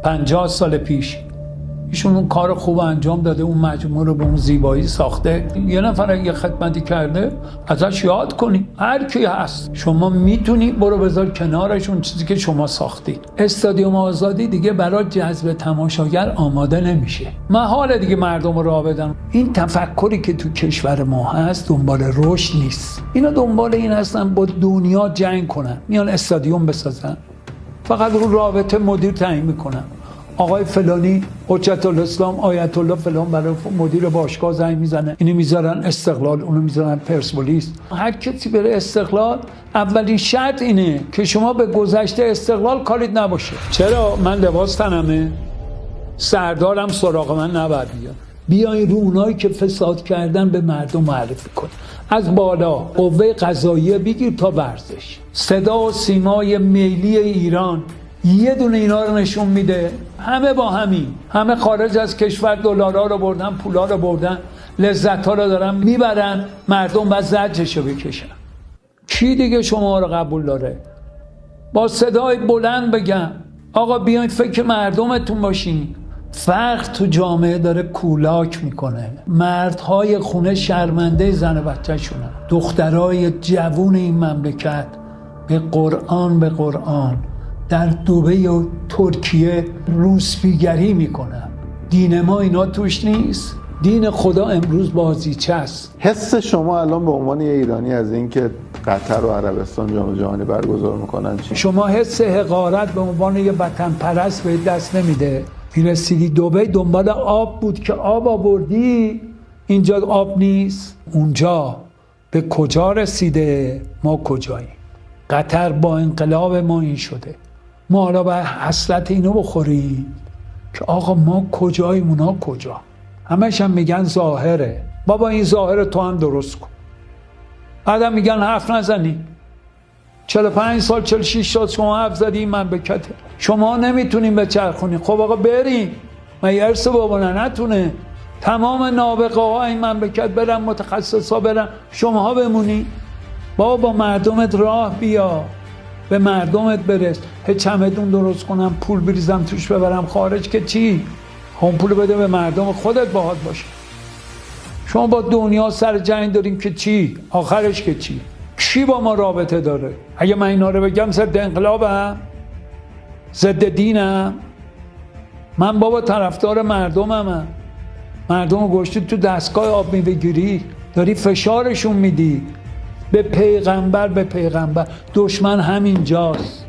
50 سال پیش ایشون اون کار خوب انجام داده، اون مجموعه رو به اون زیبایی ساخته. یه نفر یه خدمتی کرده ازش یاد کنی. هر کی هست شما میتونی برو بذار کنارش اون چیزی که شما ساختی. استادیوم آزادی دیگه برای جذب تماشاگر آماده نمیشه، محال دیگه مردم رو راه بدن. این تفکری که تو کشور ما هست دنبال رشد نیست، اینا دنبال این هستن با دنیا جنگ کنن، میان استادیوم بسازن، فقط رو رابطه مدیر تعیین میکنن. آقای فلانی حجت الاسلام آیت الله فلان برای مدیر باشگاه زنگ میزنه، اینو میذارن استقلال، اونو میذارن پرسپولیس. هر کسی بره استقلال اولین شرط اینه که شما به گذشته استقلال کاریت نباشه. چرا؟ من لباس تنمه، سردارم سراغ من نباید بیاد. بیاین رو اونایی که فساد کردن به مردم معرفی کن، از بالا قوه قضاییه بگیر تا ورزش. صدا و سیمای ملی ایران یه دونه اینا رو نشون میده. همه با همین، همه خارج از کشور دلارا رو بردن، پولا رو بردن، لذت ها رو دارن میبرن، مردم باید زجرشو بکشن. کی دیگه شما رو قبول داره؟ با صدای بلند بگم آقا بیاین فکر مردمتون باشین. فرق تو جامعه داره کولاک میکنه. مردهای خونه شرمنده زن و بچه شونن. دخترای جوون این مملکت به قرآن در دبی و ترکیه روسپیگری میکنن. دین ما اینا توش نیست. دین خدا امروز بازیچه است. حس شما الان به عنوان یه ایرانی از این که قطر و عربستان جام جهانی برگزار میکنن چی؟ شما حس حقارت به عنوان یه وطن پرست به دست نمیده. میرسیدی دبی دنبال آب بود که آب آوردی، اینجا آب نیست. اونجا به کجا رسیده؟ ما کجاییم؟ قطر با انقلاب ما این شده. ما حالا باید حسرت اینو بخوریم که آقا ما کجاییم اونا کجا. همش هم میگن ظاهره. بابا این ظاهر تو هم درست کن. بعدم میگن حرف نزنی. 45 سال 46 سال شما حرف زدی این مملکته، شما نمیتونین بچرخونی. خب آقا بریم، من ارث بابا نتونه. تمام نابغه ها این مملکت برن، متخصصا برن، شماها بمونی. بابا با مردمت راه بیا، به مردمت برس. چمدون درست کنم پول بریزم توش ببرم خارج که چی؟ هم پول بده به مردم خودت باهات باشه. شما با دنیا سر جنگ داریم که چی؟ آخرش که چی؟ کی با ما رابطه داره؟ اگه من اینا رو بگم ضد انقلابم؟ ضد دینم؟ من بابا طرفدار مردمم. مردم گشتی تو دستگاه آب میبگیری، داری فشارشون میدی. به پیغمبر دشمن همین جاست.